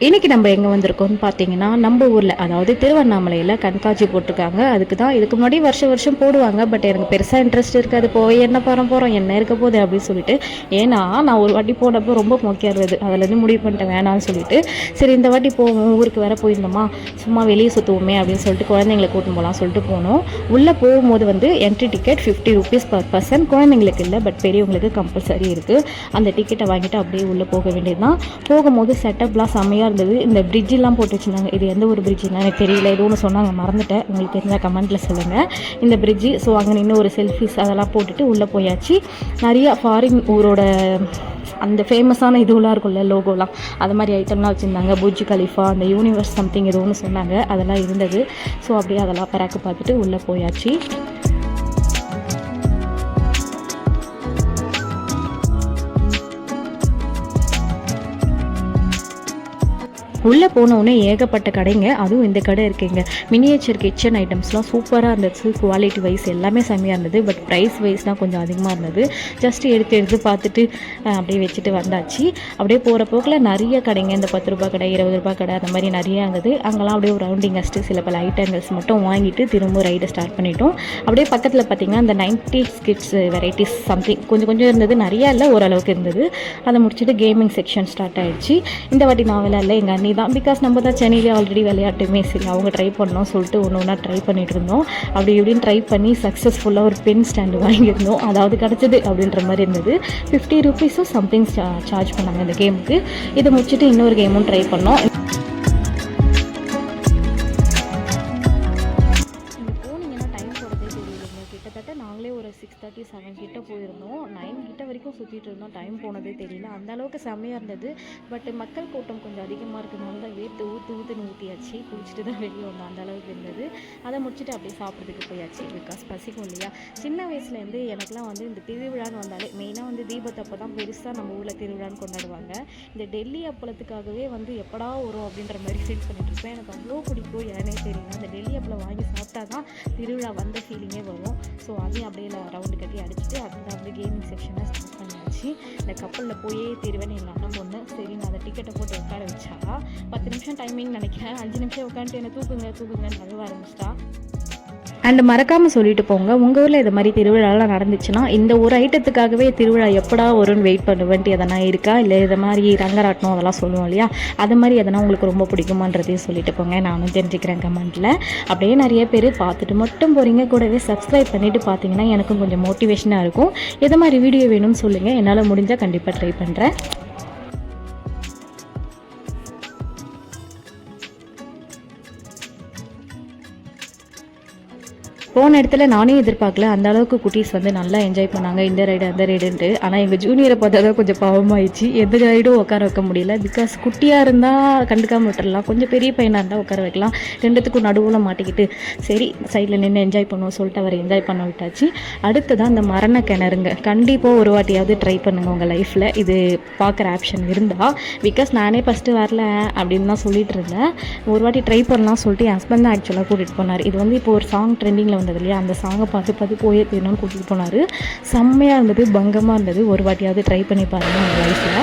இன்றைக்கி நம்ம எங்கே வந்திருக்கோம்னு பார்த்தீங்கன்னா நம்ம ஊரில், அதாவது திருவண்ணாமலையில் கண்காட்சி போட்டிருக்காங்க. அதுக்கு தான் இதுக்கு முன்னாடி வருஷம் போடுவாங்க. பட் எனக்கு பெருசாக இன்ட்ரெஸ்ட் இருக்காது, போய் என்ன போகிறோம் என்ன இருக்க போகுது அப்படின்னு சொல்லிட்டு. ஏன்னா நான் ஒரு வாட்டி போனப்போ ரொம்ப மொக்கையாடுறது, அதுலேருந்து முடிவு பண்ணிட்டேன் வேணான்னு சொல்லிட்டு. சரி இந்த வாட்டி ஊருக்கு வேற போயிருந்தோமா, சும்மா வெளியே சுற்றுவோமே அப்படின்னு சொல்லிட்டு குழந்தைங்களை கூட்டின்னு போகலாம் சொல்லிட்டு போனோம். உள்ளே போகும்போது வந்து entry ticket 50 rupees per person. குழந்தைங்களுக்கு இல்லை, பட் பெரியவங்களுக்கு கம்பல்சரி இருக்குது. அந்த டிக்கெட்டை வாங்கிட்டு அப்படியே உள்ளே போக வேண்டியது தான். போகும்போது செட்டப்லாம் செம்மையாக இருந்தது. இந்த பிரிட்ஜெலாம் போட்டு வச்சுருந்தாங்க. இது எந்த ஒரு பிரிட்ஜுன்னா எனக்கு தெரியல, ஏதோ ஒன்று சொன்னாங்க, மறந்துட்டேன். உங்களுக்கு தெரிஞ்சால் கமெண்ட்டில் சொல்லுங்கள் இந்த பிரிட்ஜு. ஸோ அங்கே நின்று ஒரு செல்ஃபிஸ் அதெல்லாம் போட்டுட்டு உள்ளே போயாச்சு. நிறையா ஃபாரின் ஊரோட அந்த ஃபேமஸான இதுவெலாம் இருக்கும்ல, லோகோலாம், அது மாதிரி ஐட்டம்லாம் வச்சுருந்தாங்க. புர்ஜ் கலிஃபா, அந்த யூனிவர்ஸ் சம்திங் ஏதோ ஒன்று சொன்னாங்க, அதெல்லாம் இருந்தது. ஸோ அப்படியே அதெல்லாம் பராக்கு பார்த்துட்டு உள்ளே போயாச்சு. உள்ளே போனோடனே ஏகப்பட்ட கடைங்க. அதுவும் இந்த கடை இருக்குங்க, மினியேச்சர் கிச்சன் ஐட்டம்ஸ்லாம் சூப்பராக இருந்துச்சு. குவாலிட்டி வைஸ் எல்லாமே செம்மையாக இருந்தது. பட் ப்ரைஸ் வைஸ்னால் கொஞ்சம் அதிகமாக இருந்தது. ஜஸ்ட் எடுத்து பார்த்துட்டு அப்படியே வச்சுட்டு வந்தாச்சு. அப்படியே போகிற போக்கில் நிறைய கடைங்க, இந்த 10 ரூபா கடை, 20 ரூபா கடை, அந்த மாதிரி நிறையா இருந்தது. அங்கெல்லாம் அப்படியே ஒரு ரவுண்டிங் அடிச்சுட்டு சில பல ஐட்டங்கள்ஸ் மட்டும் வாங்கிட்டு திரும்ப ரைடை ஸ்டார்ட் பண்ணிட்டோம். அப்படியே பக்கத்தில் பார்த்திங்கன்னா அந்த 90s கிட்ஸ் வெரைட்டிஸ் சம்திங் கொஞ்சம் இருந்தது, நிறையா இல்லை, ஓரளவுக்கு இருந்தது. அதை முடிச்சுட்டு கேமிங் செக்ஷன் ஸ்டார்ட் ஆகிடுச்சு. இந்த வாட்டி நான் விளையாடல, எங்கள் அண்ணி தான். பிகாஸ் நம்ம தான் சென்னையிலே ஆல்ரெடி விளையாட்டுமே, சரி அவங்க ட்ரை பண்ணோம் சொல்லிட்டு ஒன்றா ட்ரை பண்ணிகிட்டு இருந்தோம். அப்படி இப்படின்னு ட்ரை பண்ணி சக்ஸஸ்ஃபுல்லாக ஒரு பென் ஸ்டாண்டு வாங்கியிருந்தோம். அதாவது கிடச்சிது அப்படின்ற மாதிரி இருந்தது. 50 rupees சம்திங் சார்ஜ் பண்ணாங்க இந்த கேமுக்கு. இதை முடிச்சுட்டு இன்னொரு கேமும் ட்ரை பண்ணோம். நாங்களே ஒரு 6:30, 7 கிட்ட போயிருந்தோம். 9 கிட்ட வரைக்கும் சுற்றிட்டு இருந்தோம். டைம் போனதே தெரியல, அந்த அளவுக்கு செம்மையாக இருந்தது. பட் மக்கள் கூட்டம் கொஞ்சம் அதிகமாக இருக்கிறதுனால தான் வேர்த்து ஊற்றுன்னு ஊற்றியாச்சு. குளிச்சுட்டு தான் வெளியே வந்தோம், அந்த அளவுக்கு இருந்தது. அதை முடிச்சுட்டு அப்படியே சாப்பிட்றதுக்கு போயாச்சு. பிகாஸ் பசிக்கும் இல்லையா. சின்ன வயசுலேருந்து எனக்குலாம் வந்து இந்த திருவிழான்னு வந்தாலே மெயினாக வந்து தீபத்தப்போ தான் பெருசாக நம்ம ஊரில் திருவிழான்னு கொண்டாடுவாங்க. இந்த டெல்லி அப்பளத்துக்காகவே வந்து எப்படா வரும் அப்படின்ற மாதிரி ஃபீல் பண்ணிட்டு இருப்பேன். எனக்கு அவ்வளோ பிடிக்கும், ஏனே தெரியல. அந்த டெல்லி அப்பளம் வாங்கி சாப்பிட்டா தான் திருவிழா வந்த ஃபீலிங்கே வரும். ஸோ அதையும் அப்படியே ரவுண்டு கட்டி அடிச்சுட்டு அப்படியே கேமிங் செக்ஷனை ஸ்டார்ட் பண்ணியாச்சு. இந்த கப்பலில் போயே தீருவேன்னு எங்கள் அண்ணன் பொண்ணு. சரி நான் அதை டிக்கெட்டை போட்டு உட்கார வச்சா 10 நிமிஷம் டைமிங் நினைக்கிறேன். 5 நிமிஷம் உட்காந்துட்டு என்னை தூக்குங்கன்னு நகவ ஆரம்பிச்சிட்டா. அண்ட் மறக்காமல் சொல்லிட்டு போங்க, உங்கள் ஊரில் இது மாதிரி திருவிழாலாம் நடந்துச்சுன்னா இந்த ஒரு ஐட்டத்துக்காகவே திருவிழா எப்படா வரும்னு வெயிட் பண்ணுவேன்ட்டு எதனா இருக்கா, இல்லை இது மாதிரி ரங்கராட்டணும் அதெல்லாம் சொல்லுவோம் இல்லையா, அது மாதிரி எதனா உங்களுக்கு ரொம்ப பிடிக்குமான்றதையும் சொல்லிட்டு போங்க, நானும் தெரிஞ்சுக்கிறேன் கமெண்ட்டில். அப்படியே நிறைய பேர் பார்த்துட்டு மட்டும் போகிறீங்க, கூடவே சப்ஸ்கிரைப் பண்ணிவிட்டு பார்த்தீங்கன்னா எனக்கும் கொஞ்சம் மோட்டிவேஷனாக இருக்கும். எது மாதிரி வீடியோ வேணும்னு சொல்லுங்கள், என்னால் முடிஞ்சால் கண்டிப்பாக ட்ரை பண்ணுறேன். போன இடத்துல நானே எதிர்பார்க்கல, அந்த அளவுக்கு குட்டீஸ் வந்து நல்லா என்ஜாய் பண்ணாங்க, இந்த ரைடு அந்த ரைடுன்ட்டு. ஆனால் எங்கள் ஜூனியரை பார்த்தா தான் கொஞ்சம் பாவமாகிடுச்சு. எந்த ரைடும் உட்கார வைக்க முடியல. பிகாஸ் குட்டியாக இருந்தால் கண்டுக்காமல் விட்டுடலாம், கொஞ்சம் பெரிய பையனாக இருந்தால் உட்கார வைக்கலாம். ரெண்டுத்துக்கும் நடுவில் மாட்டிக்கிட்டு சரி சைடில் நின்று என்ஜாய் பண்ணுவோம் சொல்லிட்டு அவர் என்ஜாய் பண்ண விட்டாச்சு. அடுத்ததான் இந்த மரண கிணறுங்க, கண்டிப்பாக ஒரு வாட்டியாவது ட்ரை பண்ணுங்கள் உங்கள் லைஃப்பில், இது பார்க்குற ஆப்ஷன் இருந்தால். பிகாஸ் நானே ஃபஸ்ட்டு வரல அப்படின்னு தான் சொல்லிட்டு இருந்தேன். ஒரு வாட்டி ட்ரை பண்ணலாம் சொல்லிட்டு என் ஹஸ்பண்ட் தான் ஆக்சுவலாக கூட்டிகிட்டு போனார். இது வந்து இப்போ ஒரு சாங் ட்ரெண்டிங்கில் வந்தது இல்லையா, அந்த சாங்கை பார்த்து போயே தீரணும்னு கூட்டிகிட்டு போனார். செம்மையாக இருந்தது, பங்கமாக இருந்தது. ஒரு வாட்டியாவது ட்ரை பண்ணி பாருங்கள் உங்கள் லைஃப்பில்.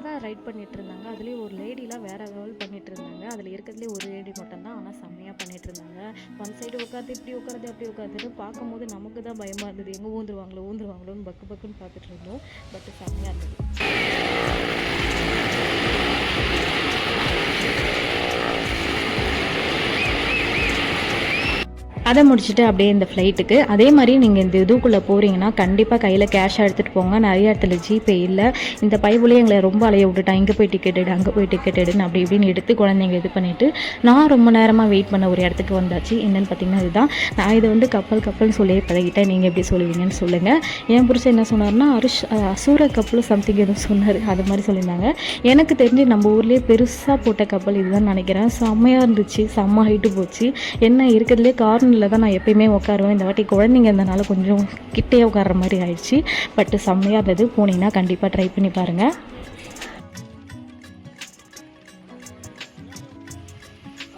தான் ரைட் பண்ணிட்டு இருந்தாங்க. அதுலேயும் ஒரு லேடிலாம் வேற லெவல் பண்ணிட்டு இருந்தாங்க. அதில் இருக்கிறதுலே ஒரு லேடி மட்டும்தான், ஆனால் செம்மையாக பண்ணிட்டு இருந்தாங்க. ஒன் சைடு உட்காந்து இப்படி உட்காந்து அப்படி உட்காந்துட்டு பார்க்கும்போது நமக்கு தான் பயமாக இருந்தது, எங்கே ஊந்துருவாங்களோன்னு பக்குன்னு பார்த்துட்டு இருந்தோம். பட் செம்மையாக இருந்தது. அதை முடிச்சுட்டு அப்படியே இந்த ஃப்ளைட்டுக்கு. அதே மாதிரி நீங்கள் இந்த இதுக்குள்ளே போகிறீங்கன்னா கண்டிப்பாக கையில் கேஷாக எடுத்துகிட்டு போங்க. நிறைய இடத்துல ஜிபே இல்லை. இந்த பைப்புலேயே எங்களை ரொம்ப அலைய விட்டுட்டான், இங்கே போய் டிக்கெட் எடு அங்கே போய் டிக்கெட் எடுன்னு அப்படி இப்படின்னு எடுத்து குழந்தைங்க இது பண்ணிவிட்டு நான் ரொம்ப நேரமாக வெயிட் பண்ண ஒரு இடத்துக்கு வந்தாச்சு. என்னென்னு பார்த்தீங்கன்னா இதுதான். நான் இதை வந்து கப்பல்னு சொல்லியே பழகிட்டேன், நீங்கள் எப்படி சொல்லுவீங்கன்னு சொல்லுங்கள். என் புருஷன் என்ன சொன்னார்னா அசூர கப்பல் சம்திங் எதுவும் சொன்னார், அது மாதிரி சொல்லியிருந்தாங்க. எனக்கு தெரிஞ்சு நம்ம ஊர்லேயே பெருசாக போட்ட கப்பல் இதுதான் நினைக்கிறேன். செம்மையாக இருந்துச்சு, செம்ம ஹைட்டு போச்சு. என்ன இருக்கிறதுலே கார்னரில் தான் நான் எப்பயுமே உட்காருவேன். இந்த வாட்டி குழந்தைங்க இருந்தனால கொஞ்சம் கிட்டே உட்கார்ற மாதிரி ஆயிடுச்சு. பட் செம்மையாக இருந்தது. போனீங்கன்னா கண்டிப்பாக ட்ரை பண்ணி பாருங்கள்.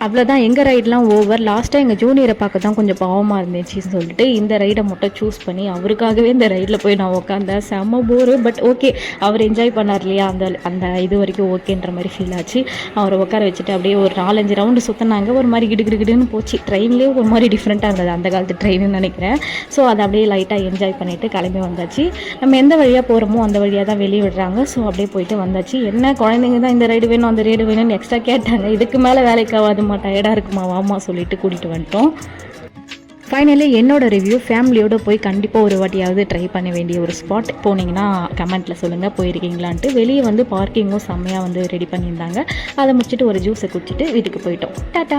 அவ்வளோதான் எங்கள் ரைடெலாம் ஓவர். லாஸ்ட்டாக எங்கள் ஜூனியரை பார்க்க தான் கொஞ்சம் பாவமாக இருந்துச்சுன்னு சொல்லிட்டு இந்த ரைடை மட்டும் சூஸ் பண்ணி அவருக்காகவே இந்த ரைடில் போய் நான் உட்காந்தேன். செம்ம போரு, பட் ஓகே, அவர் என்ஜாய் பண்ணார் இல்லையா, அந்த இது வரைக்கும் ஓகேன்ற மாதிரி ஃபீல் ஆச்சு. அவரை உட்கார வச்சுட்டு அப்படியே ஒரு 4-5 ரவுண்டு சுற்றினாங்க. ஒரு மாதிரி கிடுகிடுன்னு போச்சு. ட்ரெயின்லேயே ஒரு மாதிரி டிஃப்ரெண்ட்டாக இருந்தது, அந்த காலத்து ட்ரெயின்னு நினைக்கிறேன். ஸோ அதை அப்படியே லைட்டாக என்ஜாய் பண்ணிவிட்டு கிளம்பி வந்தாச்சு. நம்ம எந்த வழியாக போகிறோமோ அந்த வழியாக தான் வெளியே விடுறாங்க. ஸோ அப்படியே போயிட்டு வந்தாச்சு. என்ன குழந்தைங்க தான் இந்த ரைடு வேணும் அந்த ரைடு வேணும்னு எக்ஸ்ட்ரா கேட்டாங்க. இதுக்கு மேலே வேலைக்கு ஆகாது, டயர்டாக இருக்குமா வாமா சொல்லிட்டு கூட்டிகிட்டு வந்துட்டோம். ஃபைனலி என்னோடய ரிவ்யூ, ஃபேமிலியோடு போய் கண்டிப்பாக ஒரு வாட்டியாவது ட்ரை பண்ண வேண்டிய ஒரு ஸ்பாட். போனீங்கன்னா கமெண்ட்டில் சொல்லுங்கள் போயிருக்கீங்களான்ட்டு. வெளியே வந்து பார்க்கிங்கும் செம்மையாக வந்து ரெடி பண்ணியிருந்தாங்க. அதை முடிச்சுட்டு ஒரு ஜூஸை குடிச்சிட்டு வீட்டுக்கு போயிட்டோம். டாட்டா.